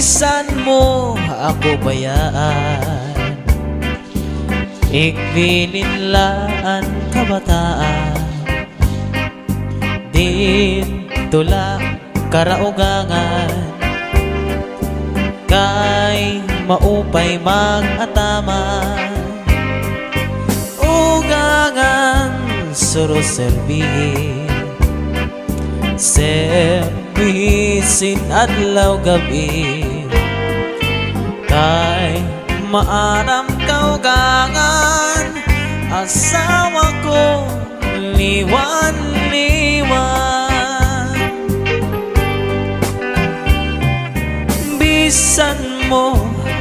bisan mo ako bayaan, ikbininlaan kabataan, din tula karaugangan, kay maupay mag-ataman, ugangan suro serbihin, servisin adlaw gabi, kay maaram kaugangan, asawa ko liwan-liwan. Bisan mo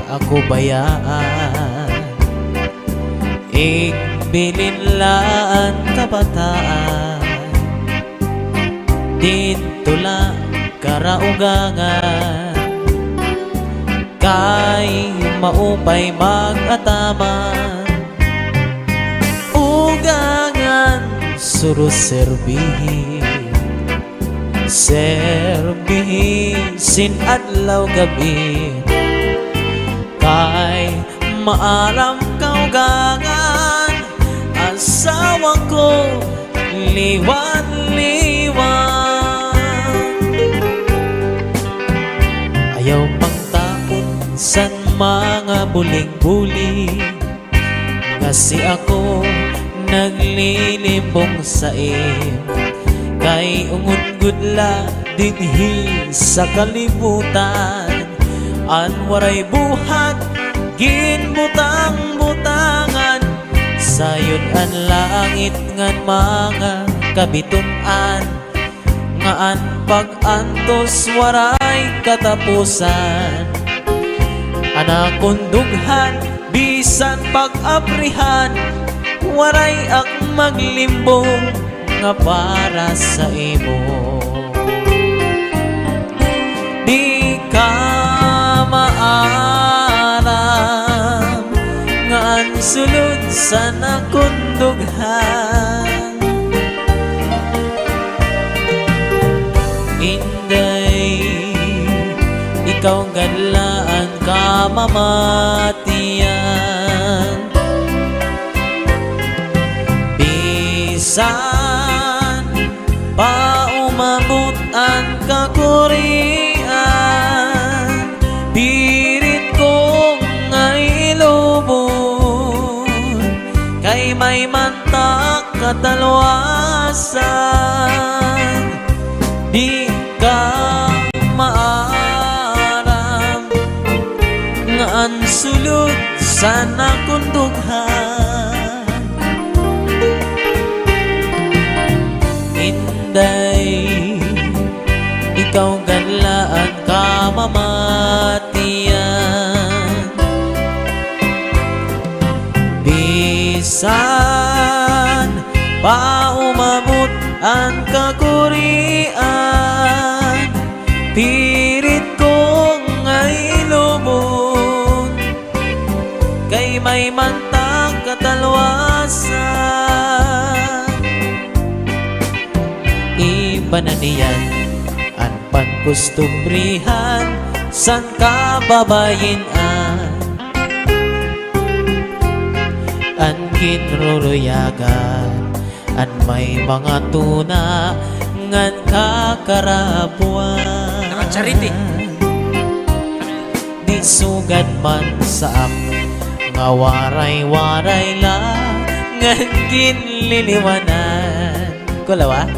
ako bayaan, ikbilinlaan kabataan, dito lang karaugangan, kay maupay mag-ataman, ugangan suro serbihin, servisin adlaw gabi, kay maalam kaugangan, asawa ko liwan-liwan. Ayaw pang takot san mga buling-buling, kasi ako naglilimbong sa kay ungod-gudla dinhi sa kalibutan, anwaray buhat ginbutang-butangan, sayod ang langit ngan mga kabitunan, ngaan pag-antos waray katapusan, anakong dughan bisan pag-aprihan, waray ak maglimbong nga para sa imo. Di ka maaram nga ang sulod sa nakundughan, inday ikaw ganlaan ka mamatiyan, bisan pa umabot ang kakurian, pirit kong ngay lubon, kay may mantak katalwasan, di ka maaram nga ang sulod sa nakundughan, inday ikaw ganlaan ka mamatiyan, bisan pa umabot ang kakurian, pirit kong ngay lubon, kay may mantang katalwasan, iba na niyan ang pagkustumbrihan sang kababayinan, ang kinruruyagan, an may mga tuna ngan kakarabuan, Charity. di sugad man saak nga waray-waray lang ngan ginliliwanan, kulawa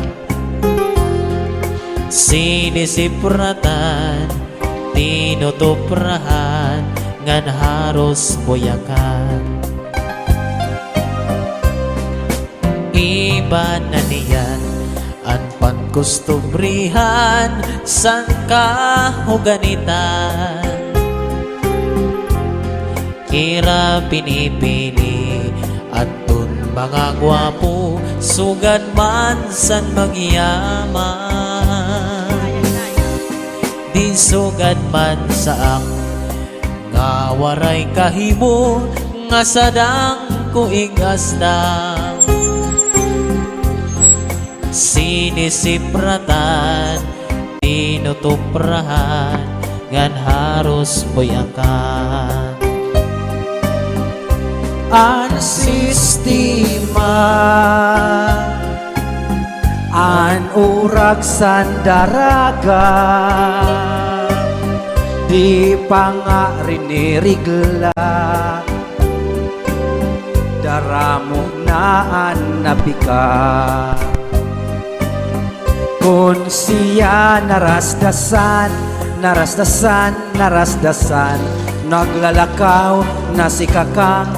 sinisipratan, tinutuprahan ngan haros boyakan, iba na niyan ang pagkustumbrihan sang kahuganitan, kira pinipili atun mga gwapo, sugad man san magyaman, di sugad man saak nga waray kahimo, nga sadang kuigasdang, sinisipratan, tinutuprahan, ngan harus boyakan. An sistema an urag sandaraga di pangarinirigla daramo naan nabika kun siya narasdasan naglalakaw nasikakang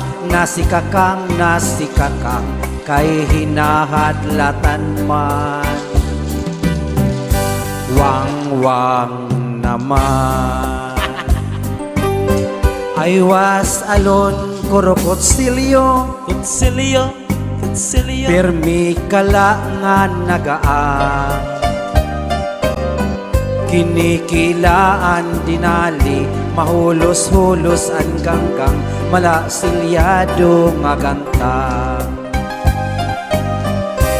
kay hinahadlatan man wang naman ay was alon kurukutsilyo pirmi kalangan nagaan kinikilaan dinali mahulos-hulos ang ganggang malasilyado nga ganta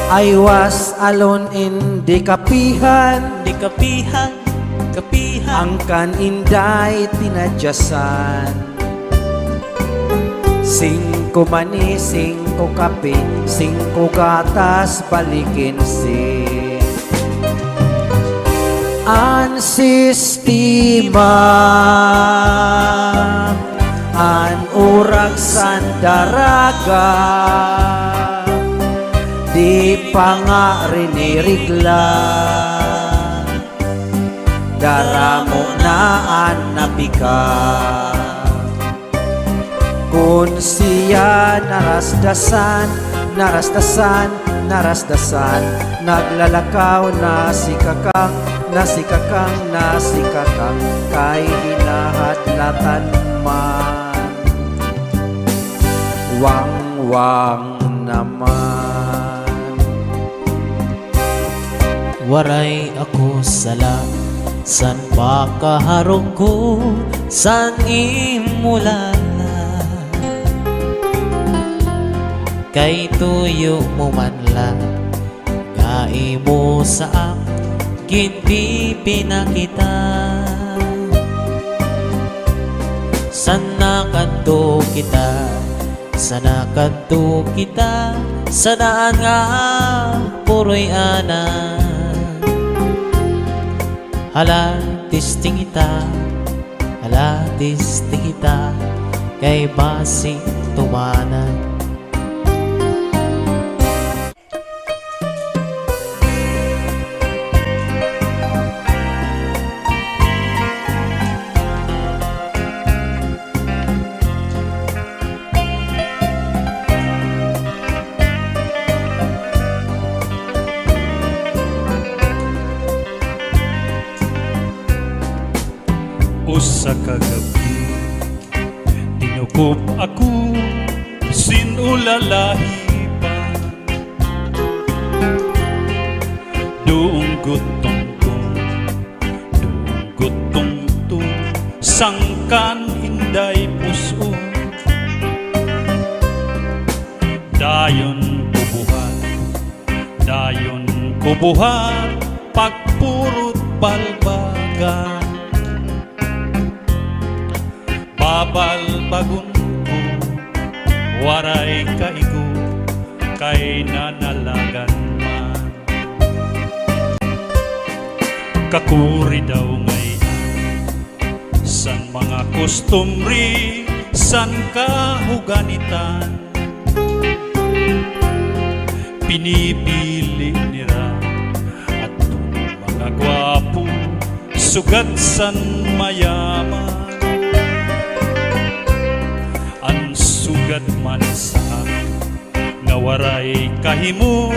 I was alone in di kapihan ang kan inday tinadyasan 5 mani, 5 kape, 5 gatas balikin si an sistema an urag sandaraga di pangarinirigla daramo naan nabika kun siya narasdasan naglalakaw nasikakang kay hinahadlatan man wang naman Waray ako sala san pakaharong ko san imulala kay tuyo mo manla gai mo sa ginti pinakita sana kadto kita sanaan nga puroy ana hala tisting kita kay basi tumanan usa ka gabi tinukob ako sinulalahi pa doong gutong sangkan hinday puso dayon kubuhan pagpurot balbagan babalbagon ko waray kaigo kay nanalagan man kakuri daw ngayon san mga kustumri san kahuganitan pinipili nira at mga gwapo sugat san mayaman sugat man sa nga waray kahimo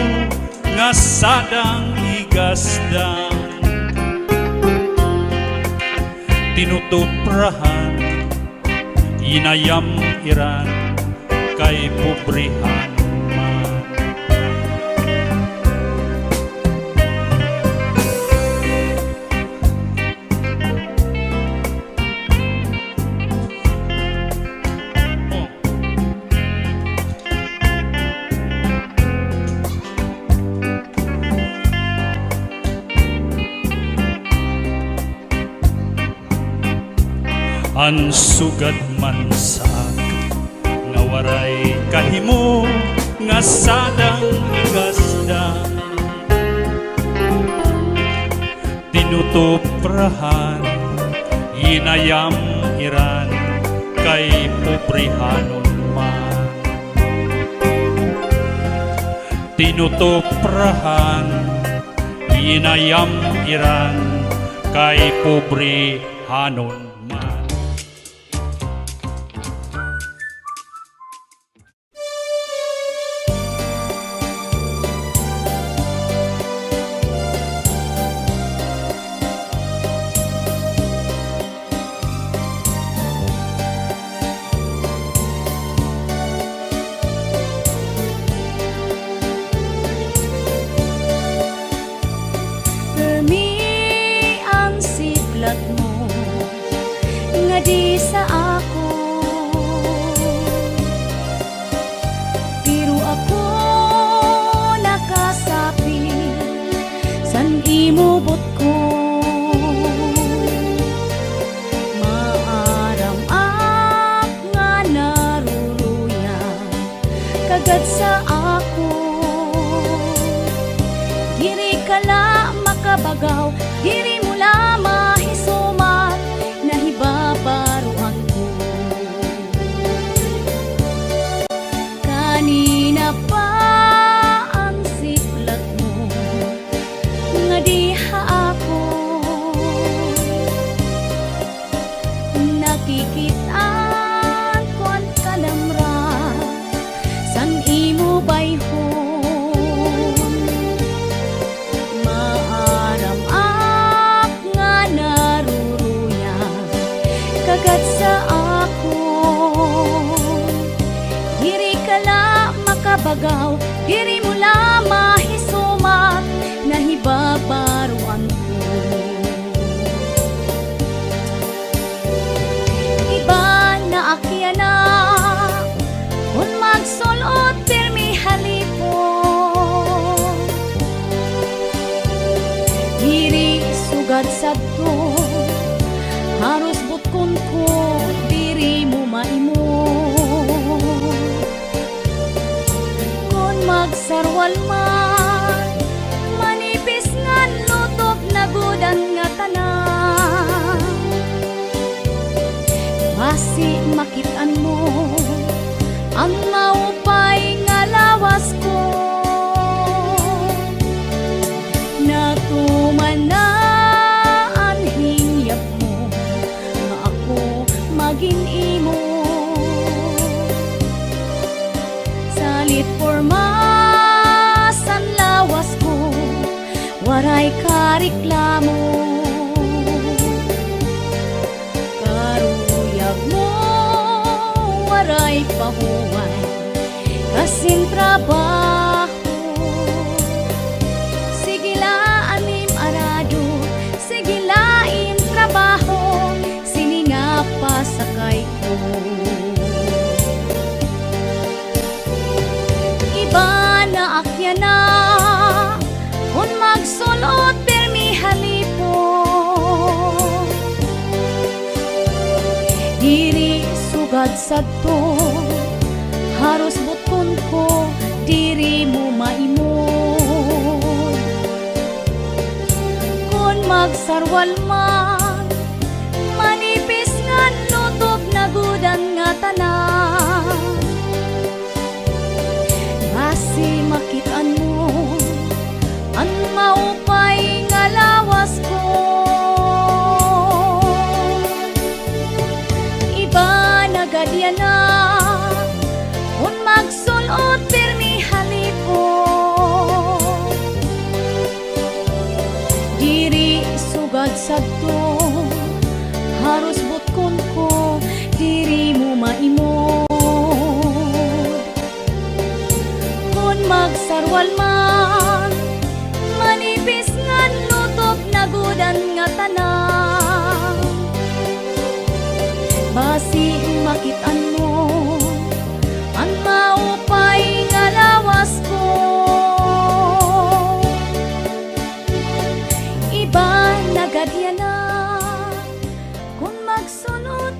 nga sadang igasdang tinutuprahan inayam iran kay pobrihan man ang sugad man sa nga waray kahimo nga sadang igasda tinutuprahan inayam iran kay pobrihanon man tinutuprahan inayam iran kay pobrihanon man. Permi ang siplat mo nga di sa ako, pero ako nakasapi san imo bot ko. Maaram ak nga naruruya kagad sa ako, diri kala makabagaw, diri mo la mahisumat, nahibabaruan ko. Kanina pa ang siplat mo nga diha ako, nakikitaan ko ang kalamra san imo bayhon. Maaram ak nga naruruya kagad sa ako, diri kala makabagaw, diri mo la mahisumat, nahibabaruan ko. Iba na akyana kung magsulot pirmi halipon, diri sugad sadto haros butkon ko, diri mo maimo. Kung magsarwal man manipis ngan lutok na gudan nga tanan, basi makitaan mo ang maupay nga lawas ko. Natuman na ang hingyap mo nga ako maging imo, salit porma san lawas ko, waray kareklamo. Karuyag mo waray pahuway kasing trabaho, sige la anim arado, sige lain trabaho, sininga pasakay ko. Iba na akyana kung magsulot pirmi halipon, diri sugad sadto haros butkon ko, diri mo maimon. Kung magsarwal man manipis ngan lutok na gudan nga tanan, basi makitaan mo ang maupay nga lawas ko. Iba na gadyana kung magsulot pirmi halipon, diri sugad sadto haros butkon ko, diri mo maimod. Kung magsarwal man manipis ngan lutok na gudan nga tanan, basi makitaan mo ang maupay nga lawas ko. Iba na gadyana kung magsunod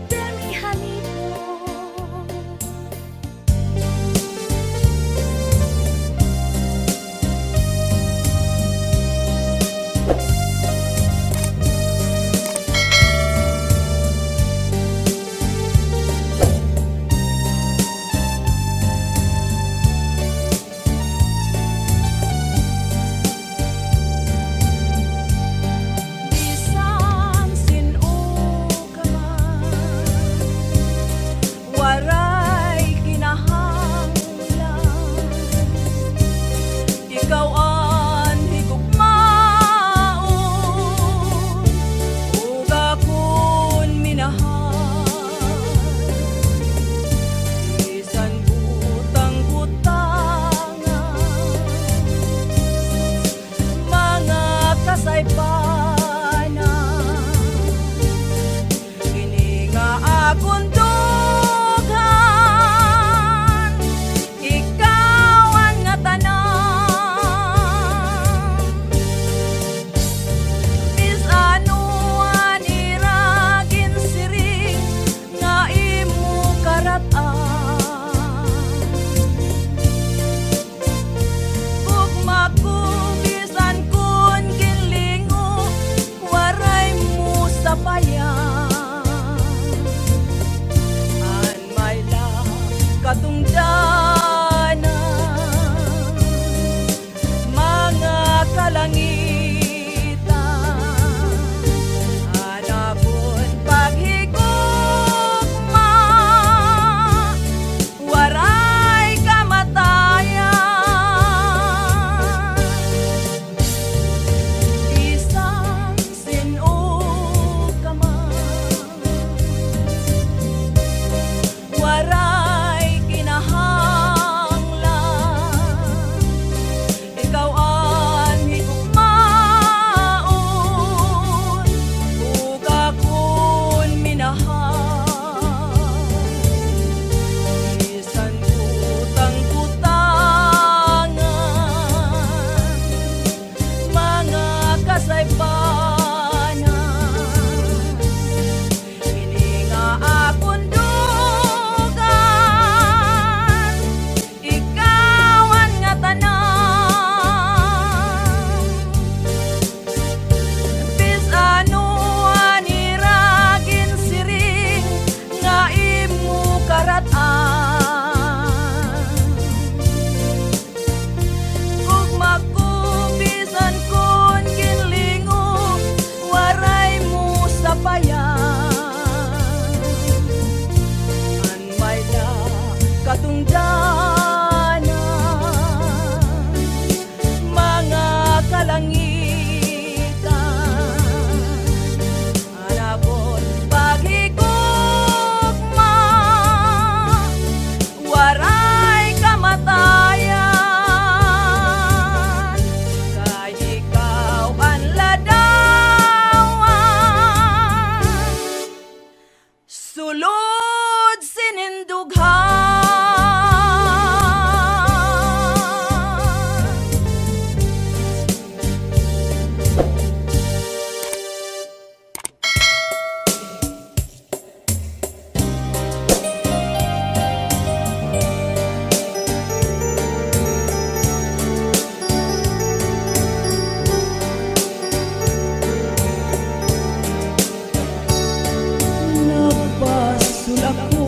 Nagpasul ako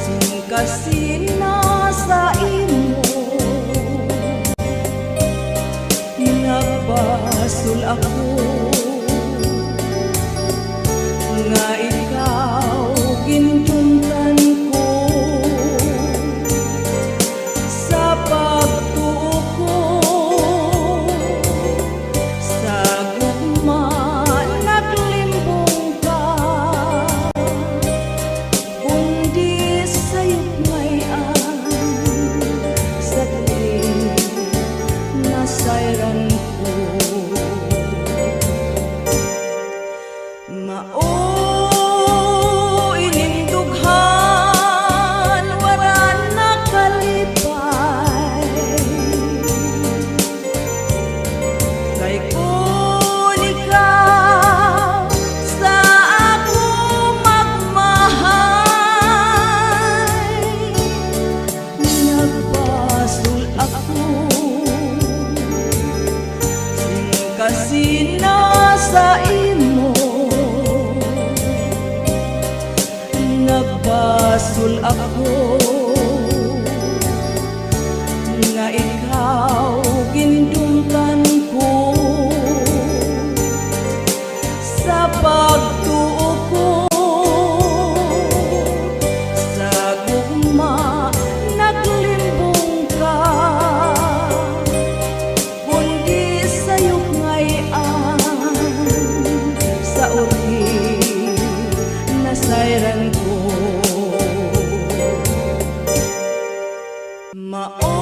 singkasina sa imo. Nagpasul ako nga ikaw gintuntan ko sa pagtuo ko sa gugma. Naglimbong ka kundi sa'yo't ngayon sa tuwing nasayran ko. Mao ining dughan wala nakalipay, kay kun ikaw sa ako magmahay. Nagpasul ako singkasina sa imo. Nagpasul ako nga ikaw gindungtan ko sa pagtuo ko sa gugma. Naglimbong ka kundi sa'yo't ngayon sa uri nasayran ko. Mao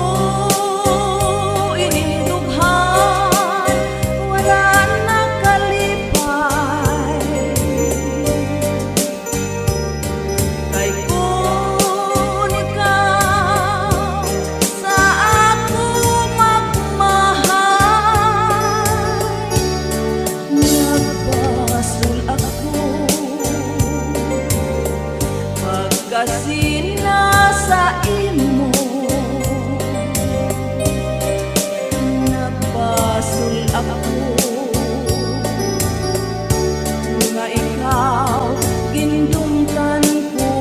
ining dughan wala nakalipay, kay kun ikaw sa ako magmahay. Nagpasul ako pagkasina sa imo. Nagpasul ako nga ikaw gindungtan ko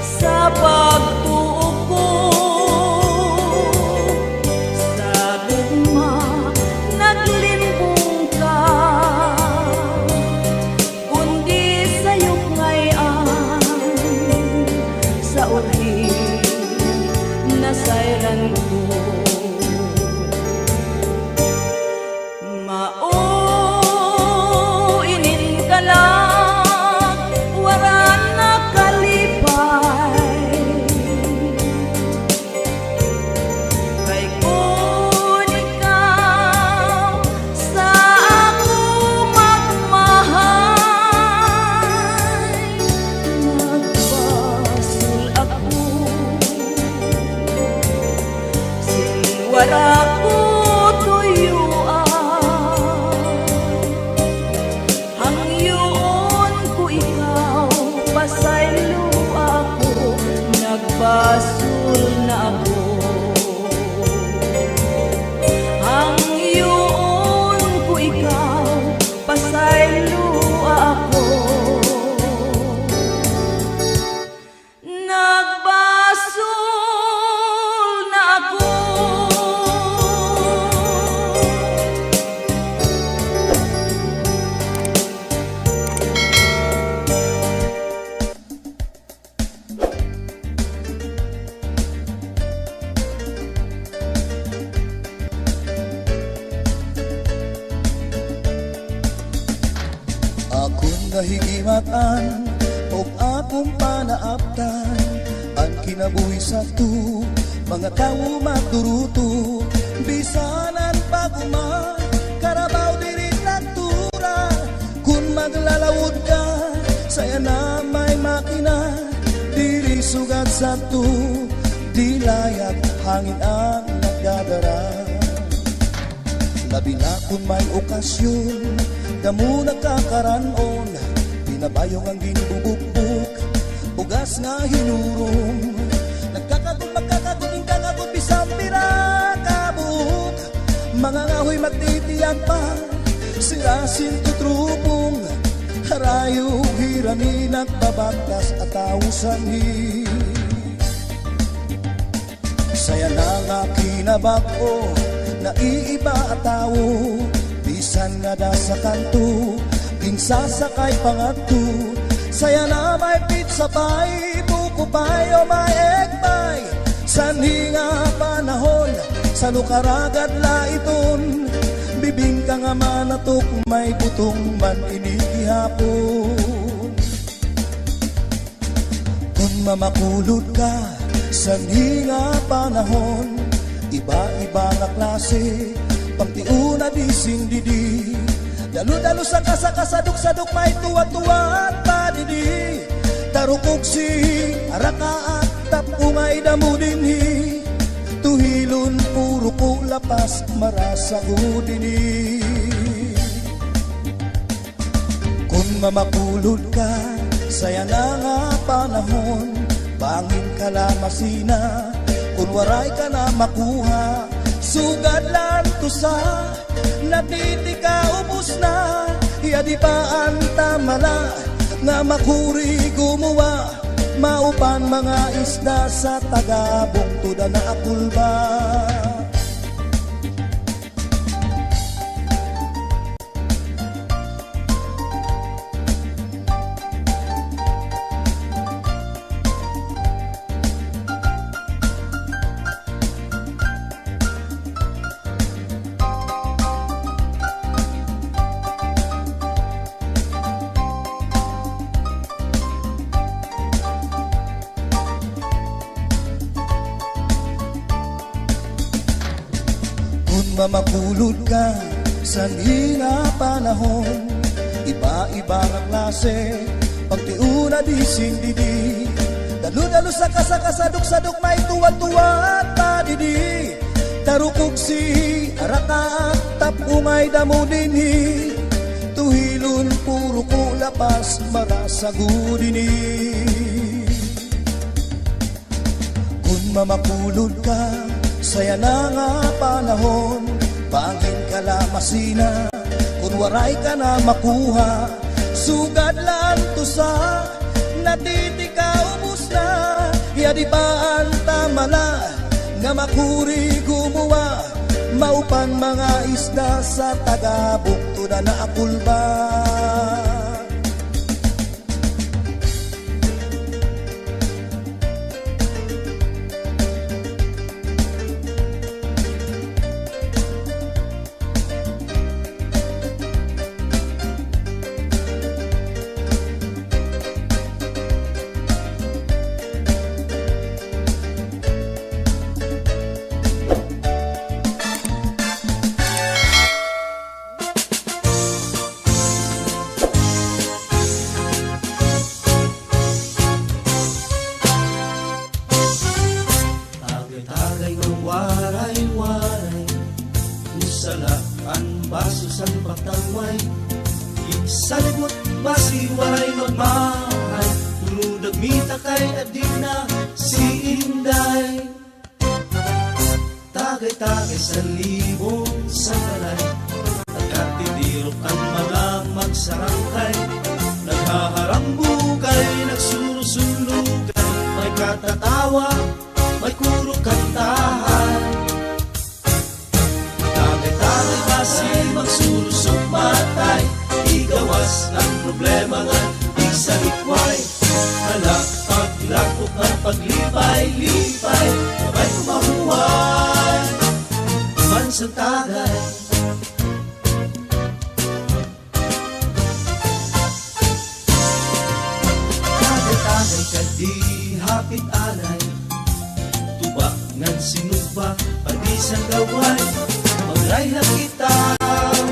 sa pagtuo ko sa gugma. Naglimbong ka kundi sa'yo't ngayon sa uri nasayran ko. Mao inin kalag wala nakalipay, kay kun ikaw sa ako magmahay. Nagpasul ako sin wala ko tuyuan. Hangyoon ko ikaw pasaylo ako. Nagpasul na ako. Hangyoon ko ikaw pasaylo ako. Nagpasul na ako. Akong nahigimatan o akong panaaptan ang kinabuhi sa tu mga tao magduruto bisanan paguma karabaw diri natura kun maglalawod ka saya na may makina, diri sugat sa tu, dilayag hangin ang nagdadara. Labi na kung may okasyon, damo nagkakaranon, pinabayong ang ginbubukbuk, ugas nga hinurong. Nagkakagod, magkakagod, kakagod, bisang pinakabuk, mga ngahoy magtitiyan pa, sirasin tutrupong, harayo hirami nagbabagtas at tausanhi. Saya na nga kinabako, naiiba at tao, bisan nga da sa kanto, ginsasakay pangadto. Saya na may pizza pie, buko pie o may egg pie, sanhi nga panahon, sa lukaragad laiton, bibing ka nga manatok, may butong man inigihapon. Kung mamakulod ka, sanhi nga panahon, iba-iba nga klase, pagtiuna di sindidi, dalu-dalu sa kasaduk-saduk, may tuwa-tuwa at padidi, tarukog si araka at tapungay damo dinhi, tuhilon puro ko lapas marasago dinhi. Kung mamakulod ka, saya na nga panahon, bangin kalamasina, kung waray ka na makuha, sugad lang to sa natiti ka ubos na, yadi pa ang tamala, nga makuri gumawa, maupan mga isda sa tagabong tuda na akulba. Mamakulod ka sa nga panahon, iba-iba nga klase, pagtiuna di sindidi, dalu-dalu sa kasaduk-saduk, may tuwa-tuwa at padidi, tarukog si araka at tapungay damo dinhi, tuhilon puro ko lapas marasago dinhi. Kung mamakulod ka, saya na nga panahon, bangin kalamasina, kung waray ka na makuha, sugad lang to sa natiti ka ubos na, yadi pa ang tamala, nga makuri gumawa, maupan mga isda sa tagabok tuda na akulba. Tagay-tagay sa libong sangalay, nagkatidirok ang mga magsarangkay, naghaharambugay, nagsurusulugay, may katatawa, may kuro kantahan. Tagay-tagay kasi magsurusok matay, igawas ng problema nga di sa likway, halak paglakok ng paglipay-lipay, sabay kumahuway sa tagay. Tagay-tagay ka di hapit alay, tubak ngan sinubak padisan gaway, magray lang kita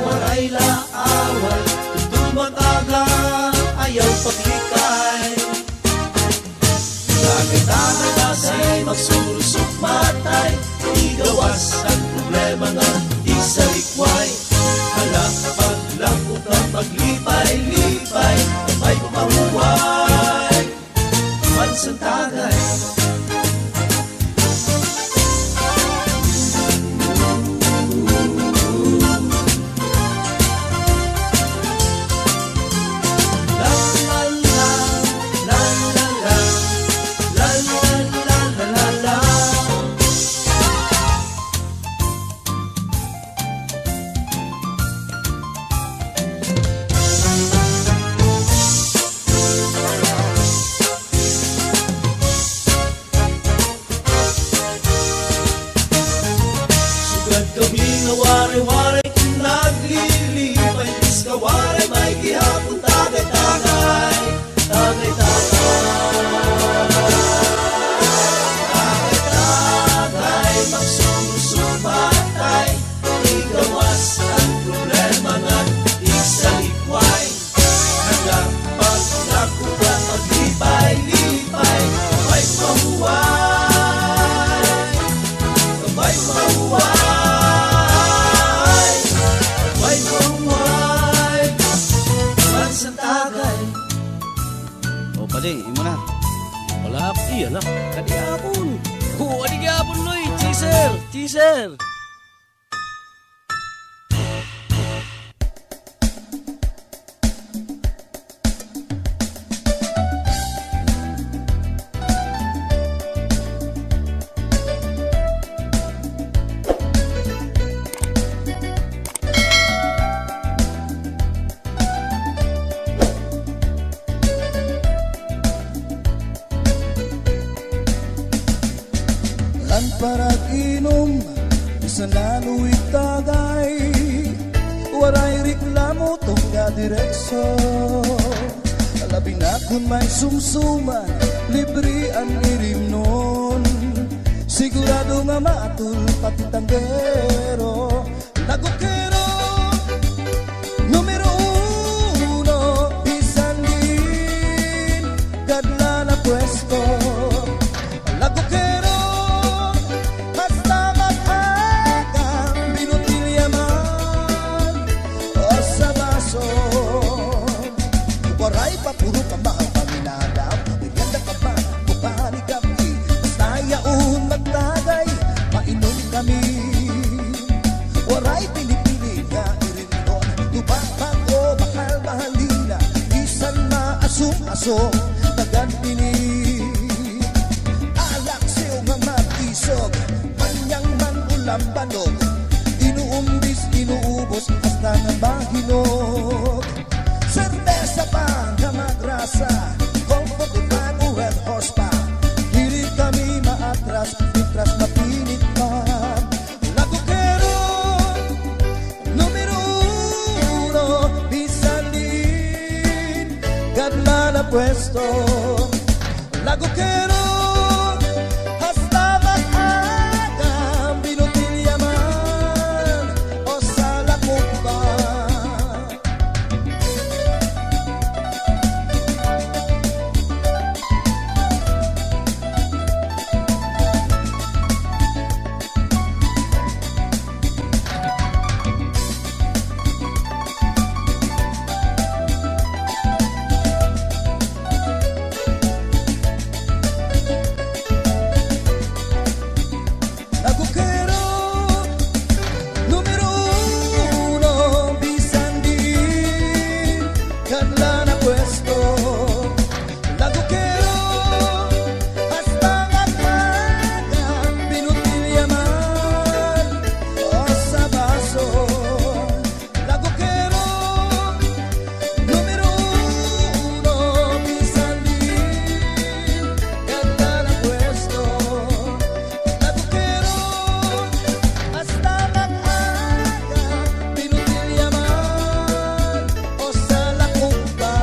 waray la away, tutulog aga ayaw paglika. gawas ang problema nga di sa likway. Hala, paglako ka paglipay-lipay, may pamahuway mansang tagay. Kami nga wari-wari kung naglilipay, bis ka waray may gihapon tagay-tagay, tagay-tagay, magsusumatay, igawas ang problema nga di sa likway. Nagapag-lako ka maglipay-lipay, may mahuway, may mahuway. O pali, imo na. Wala, iya na. Kadiapon. Kadiapon, Loy. Teaser. Teaser. Lan parag inom, isa naluig tagay, waray reklamo tong kadirekso. Labi na kung may sumsuman, libre ang irim nun. Sigurado nga matul pati tanggero, nagukero, numero uno, isan din, kadla na pwesto. Nagukero, hasta mag-aga, binutilyaman, o sa baso. Waray pa puro ka mahal paminadaw, biganda ka ba, bukani kami, basta yaon magtagay, mainom kami. Waray pinipili nga irinon, lubakang o mahal-mahalina, isan maasong-asong, tagan-pinig. Alak siyo nga matisog, manyang man ulam banog, inuumbis, inuubos, hasta nga mahinog. Cerveza pa nga magrasa, comfort ipan o red horse pa, hilig kami maatras, itras mapinit pa. Lagukero, numero uno, bisalin, gadla na pwesto. Lagukero, hasta mag-aga, binutilyaman, o sa lakumba. Lagukero, numero uno, bisandin, kadla na pwesto. Lagukero, hasta mag-aga, binutilyaman, o sa baso. Lagukero, numero uno, bisandin, kadla na pwesto. Lagukero, hasta mag-aga, binutilyaman, o sa lakumba.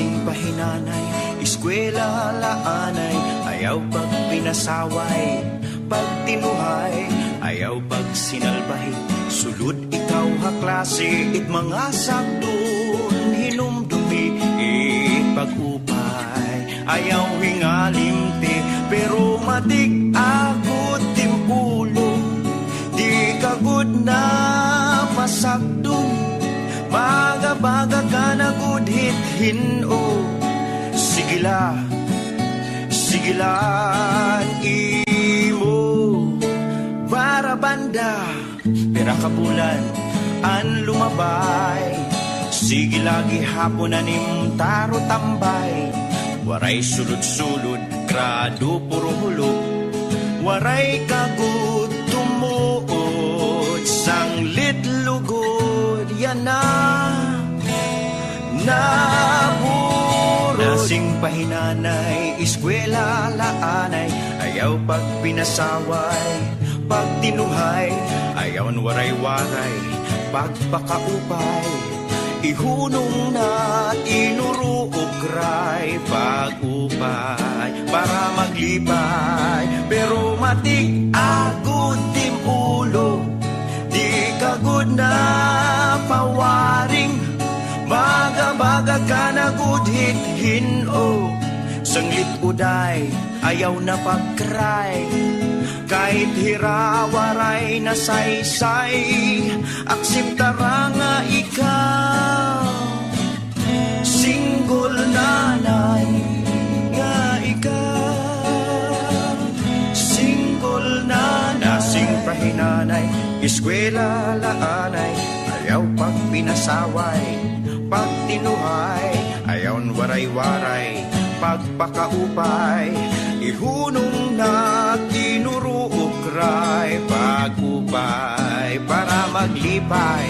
Nasing pahinanay, eskwela laanay, ayaw pag pinasaway, pag tinuhay, ayaw pag sinalbahi. Sulod ikaw ha klase, it mga sakdon, hinumdumi, pag-upay. Ayaw hingalimti, pero matik agot timpulo, di kagod na pasakdon. Baga-baga ka na gudhit hino. Sigila, sigilan imo. Para banda, pera kabulan, an lumabay. Sige lagi hapon anim taro tambay. Waray sulod-sulod, grado puro hulog. Waray kagut tumuod, sanglit lugod, yan na naburod. Nasing pahinanay, eskwela laanay, ayaw pag pinasaway, pag tinuhay, ayaw waray-waray, pagpakaupay. Ihunong na inuruugray, pag-upay, para maglipay. Pero matik agud tim ulo, di kagud na pawaring. Baga-baga ka na gudhit hino. Sanglit uday, ayaw na pagkray. Kahit hirawaray na saysay, akseptara nga ikaw. Single nanay nga ikaw. Single nanay. Nasing pahinanay, eskwela laanay, ayaw pag pinasaway, pag tinuhay, ayaw waray-waray, pagpakaupay. Ihunong na tinuruukray, pag-upay, para maglipay.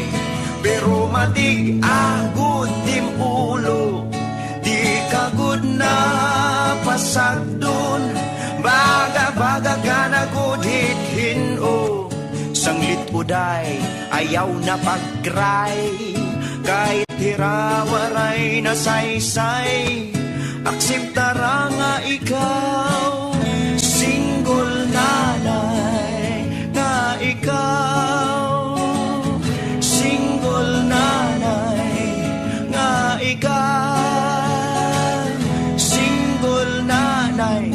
Pero matig agud tim ulo, di kagud na pasagdon. Baga-baga ka na gudhit hino. Sanglit uday, ayaw na pagkray. Kahit hirawaray na saysay, akseptara nga ikaw. Single nanay nga ikaw. Single nanay nga ikaw. Single nanay.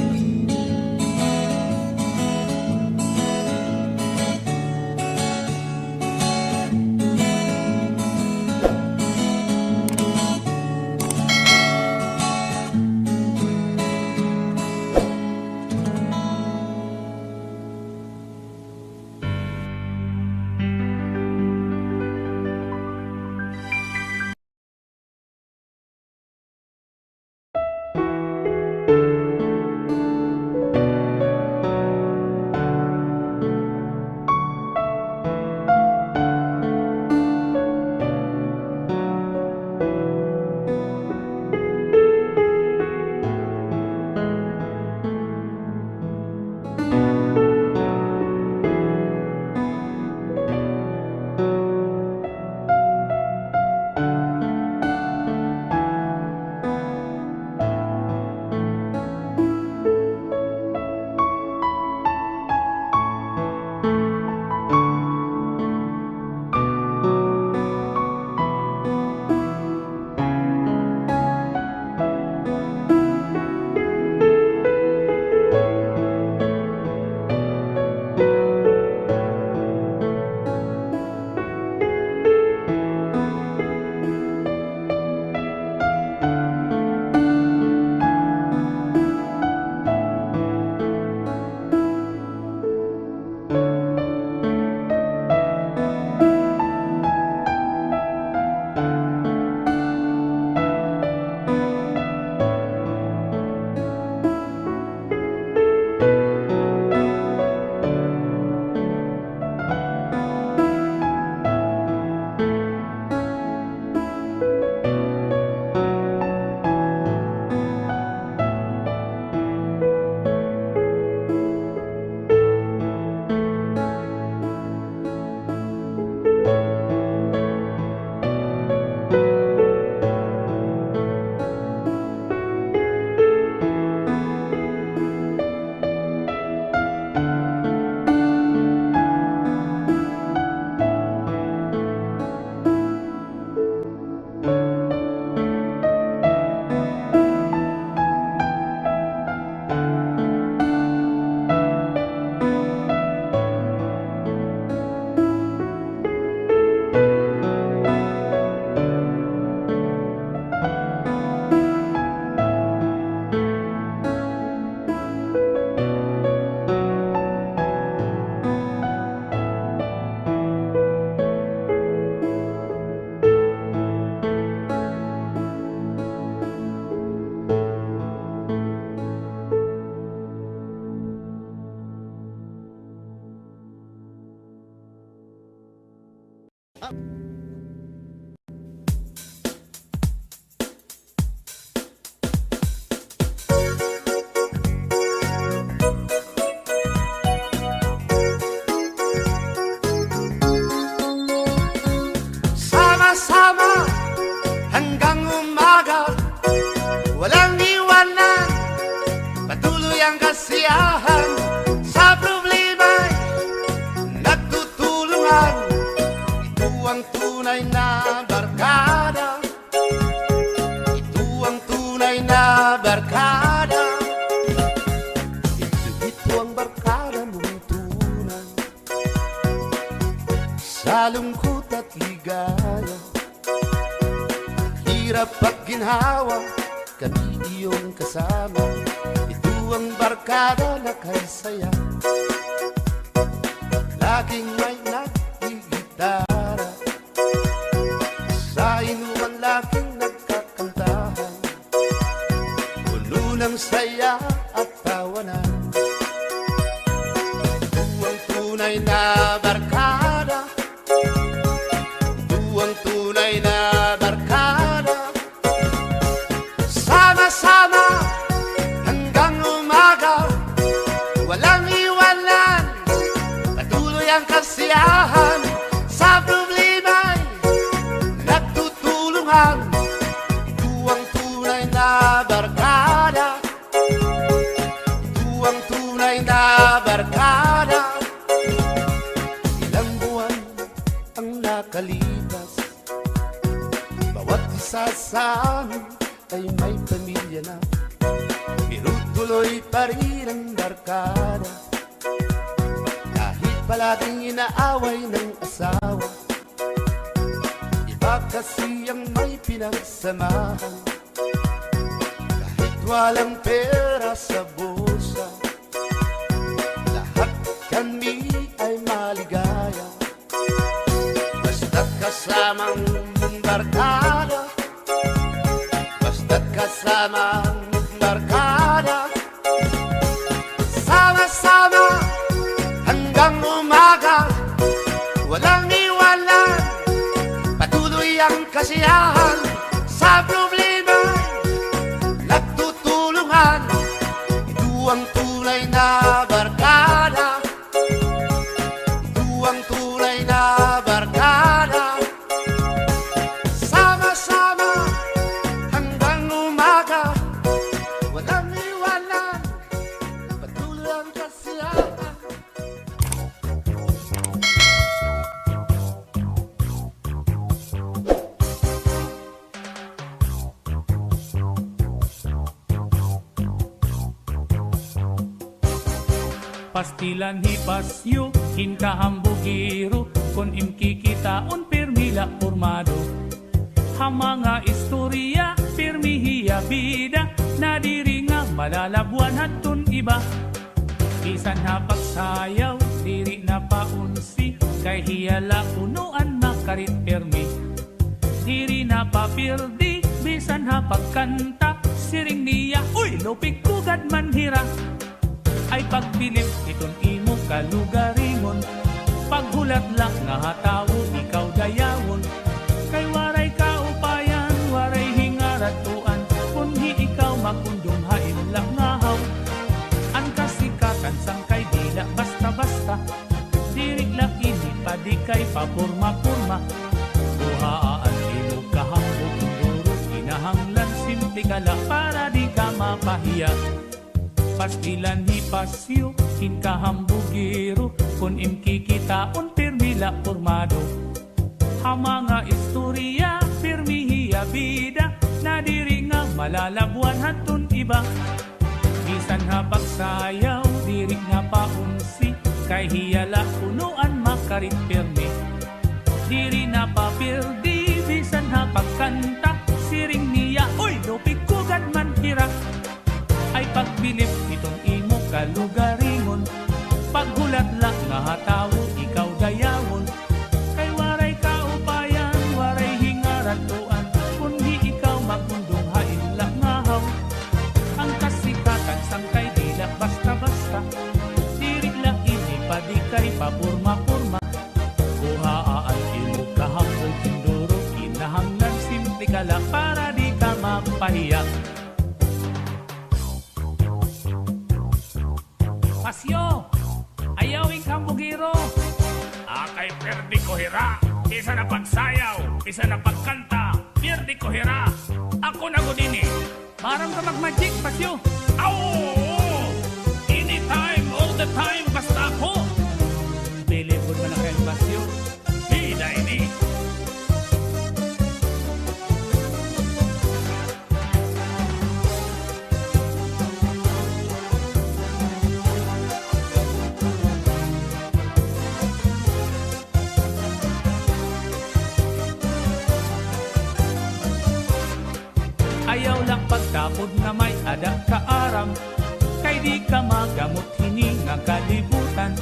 tunay na barkada. Ito ang tunay na barkada. Ito ang barkada mong tunay. Sa lungkot at ligaya, hirap at ginhawa, kami iyong kasama. Ito ang barkada na kay saya. Laging may nagigitara, sa inuman laging nagkakantahan, puno ng saya at tawanan. Ito ang tunay na barkada. Ito ang tunay na barkada. Sama-sama hanggang umaga, walang iwanan, patuloy ang kasiyahan. Sa problema'y nagtutulungan. Ito ang tunay na barkada. Ito ang tunay na barkada. Ilang buwan ang nakalipas, bawat isa sa amin ay may pamilya na, pero tuloy pa rin ang barkada. Kahit palaging inaaway ng asawa, iba kasi ang may pinagsamahan. Kahit walang pera sa bulsa, lahat kami ay maligaya. Basta't kasamang barkada, basta't kasamang barkada. Sama-sama hanggang umaga, walang iwanan, patuloy ang kasiyahan. Sa problema nagtutulungan. Ito ang tunay na barkada. Ito ang tunay na barkada. Sama-sama hanggang umaga, walang iwanan, patuloy ang kasiyahan. Pastilan hipasyo, hinkahambugiro, kon imkikitaon permila formado. Hamanga istorya, permihiya bida, nadiri nga malalabuan hatun iba. Bisan hapagsayaw, diri na paunsi, kay hiyala unuan makarit permi. Diri na papirdi, bisan hapagkanta, siring niya, uy, lupig kugad manhira. Ay pagbilib iton imo kalugaringon, paghulat lang nga hatawo ikaw dayawon. Kay waray kaupayan, waray hingaratuan, kunhi ikaw makundong hain lang ngahaw. Ang kasikatan sang kay dila basta-basta, dirig lang ini padi kay papurma-purma. Buhaan imo kahambog duro, kinahanglan simple kala para di ka mapahiya. Pastilan hipasyo, hinkahambugiro, kun imkikitaon permila formado. Hamanga istorya, permihiya bida, nadiri nga malalabuan hatun iba. Bisan hapagsayaw, diri nga paunsi, kay hiyala unuan makarit permi. Diri na papirdi, bisan hapagkanta, siring niya, uy, lupig kugad man hira. Ay pagbilib itong imo kalugaringon, paghulat lang nga hatawo ikaw dayawon. Kay waray kaupayan, waray hingaratuan, kundi ikaw makundong hain lang ngahaw. Ang kasikatan sang kay dila basta-basta, dirig lang ini padi kay papurma-purma. Buhaan imo kahambog induro, kinahanglan simple kala para di ka mapahiya. Pasyo, ayawing kambugiro. Akay perdi ko hira, isa na pagsayaw, isa na pagkanta, perdi ko hira. Ako na godini. Parang ka mag-magic, Pasyo. Aw! Anytime, all the time, basta ako. Believe mo na kayo, Pasyo. Bida ini. tapod na may ada ka aram, kay di ka magamot hininga kalibutan,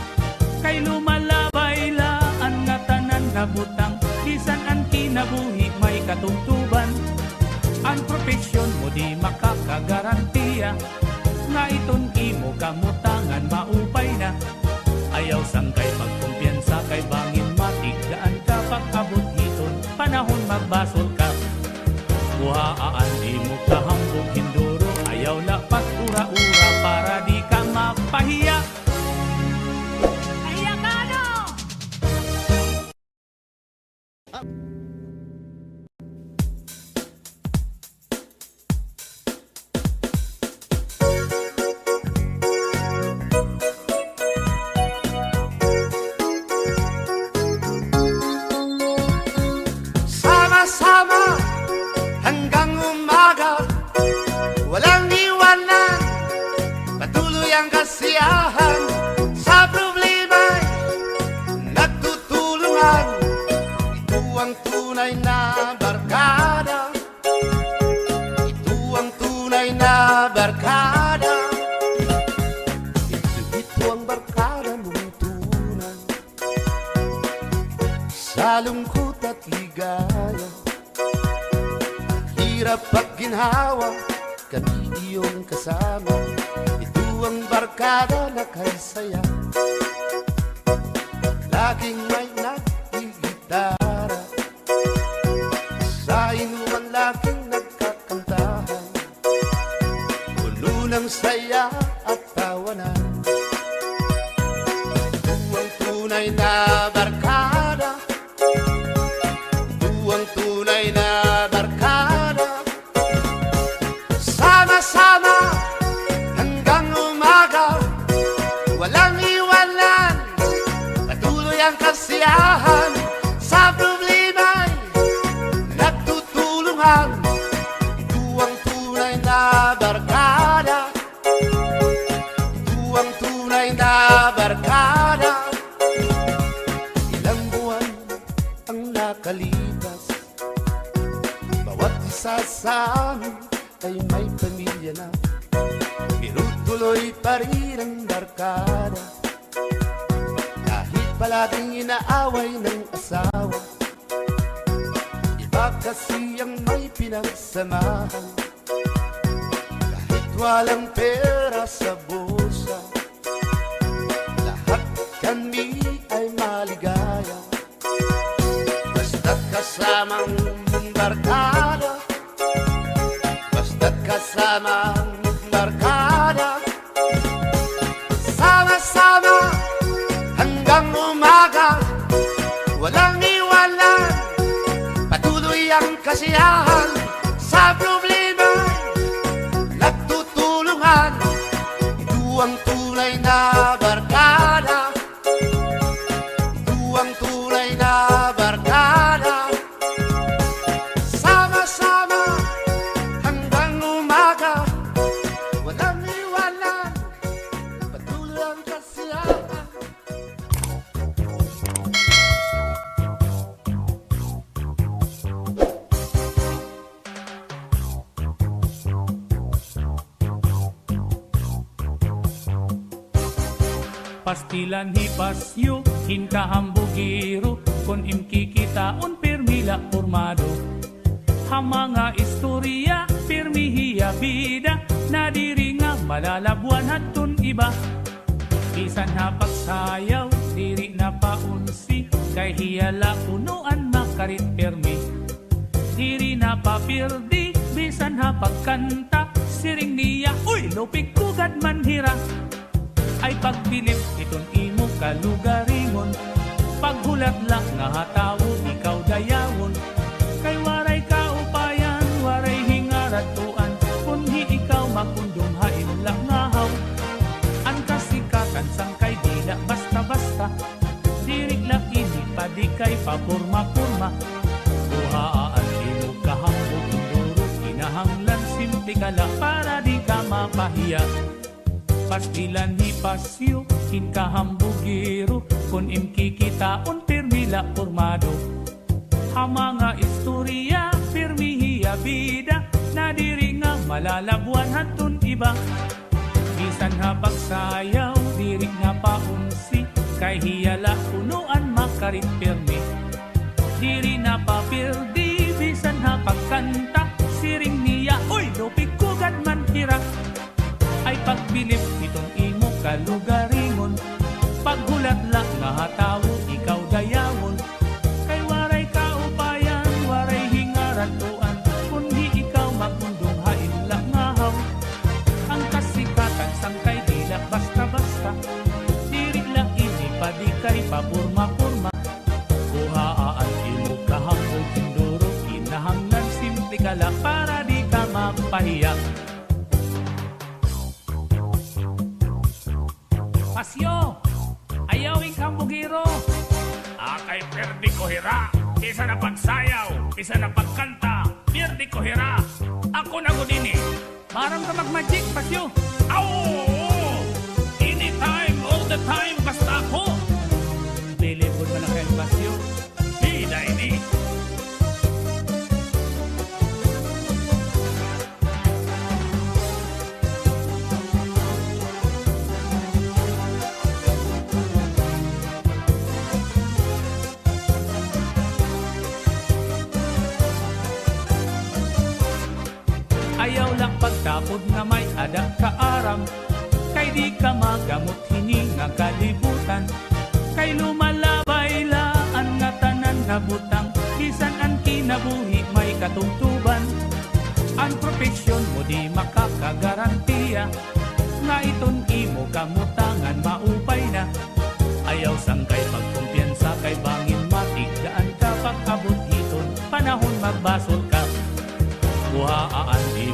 kay lumalabay laan nga tanan na butang, bisan ang kinabuhi may katungtuban. Ang profesyon mo di makakagarantiya, nga iton imo kamutangan maupay na. Ayaw sangkay pagkumpiyansa kay bangin matigdaan ka pag-abot iton, panahon magbasol ka. Buhaan di mo kahambog hinduro, ayaw lapat ura-ura para di ka mapahiya. Ayakano! Sama-sama hanggang umaga, walang iwanan, patuloy ang kasiyahan. Sa problema'y nagtutulungan, ito ang tunay na barkada. Ito ang tunay na barkada. Ito ang barkada mong tunay, sa lungkot at ligaya, hirap at ginhawa, kami iyong kasama. Ito ang barkada na kay saya, laging may nagigitara, sa inuman laging nagkakantahan, puno ng saya at tawanan. Ito ang tunay na barkada. Ito ang tunay na barkada. Sama-sama hanggang umaga, walang iwanan, patuloy ang kasiyahan. Sa problema'y nagtutulungan, ito ang tunay na barkada. Ito ang tunay na barkada. Ilang buwan ang nakalipas, bawat isa sa amin ay may pamilya na, pero tuloy pa rin ang barkada. Kahit palaging inaaway ng asawa, iba kasi ang may pinagsamahan. Kahit walang pera sa bulsa, lahat kami ay maligaya, basta't kasamang barkada. Basta't kasamang barkada. Sama-sama hanggang umaga, walang iwanan, patuloy ang kasiyahan. Sa problema nagtutulungan, ito ang tunay na barkada. Ito ang tunay na barkada. Sama-sama hanggang umaga, walang iwanan, patuloy ang kasiyahan. Pastilan hipasyo, hinkahambugiro, kon imkikitaon pirmila formado. Hamanga istorya, pirmihiya bida, nadiri nga malalabuan hatun iba. Bisan hapagsayaw, diri na paunsi, kay hiyala punuan makarit permi. Diri na papirdi, bisan hapagkanta, siring niya, uy, lupig kugad manhira. Ay pagbilip iton imo kalugaringon, paghulat lang nga hatawo ikaw dayawon. Kay waray kaupayan, waray hingaratuan, kunhi ikaw makundong hain lang ngahaw. Ang kasikatan sangkay dila basta-basta, dirig lakini pa di kay papurma-purma. Buhaan imo kahambog induro, kinahanglan simple kala para di ka mapahiya. Pastilan hipasyo, hinkahambugiro, kun imkikitaon pirmila formado. Hamanga istorya, pirmihiya bida, nadiri nga malalabuan hatun iba. Bisan ha pagsayaw, diri nga paunsi, kay hiyala punuan makarit pirmi. Diri na papirdi, bisan ha pagkanta, siring niya, oy, lupig kugad man hira. Ay pagbilip itong imo kalugaringon, paghulat lang nga hatawo, ikaw dayawon. Kay waray kaupayan, waray hingaratuan, kundi ikaw magmundong hain lang ngahaw. Ang kasikatan sangkay dila basta-basta, diri lang ini padi kay papurma-purma. Kuhaan imo kahapog induro, kinahanglan simple ka lang para di ka mapahiya. Pasyo, ayawing kambugiro. Akay perdi ko hira, isa na pagsayaw, isa na pagkanta, perdi ko hira. Ako na godini. Parang ka mag-magic, Pasyo. Aw! Anytime, all the time, basta ako. Bilibod mo na kayo, Pasyo. Bida ini. Ayaw lang pagtapod na may ada kaaram, kay di ka magamot hininga kalibutan. Kay lumalabay laan nga tanan na butang, bisan ang kinabuhi may katungtuban. Ang propesyon mo di makakagarantiya, nga iton imo kamutangan maupay na. Ayaw sangkay pagkumpiyansa kay bangin matigdaan ka pag-abot iton, panahon magbasol ka. Buhaan di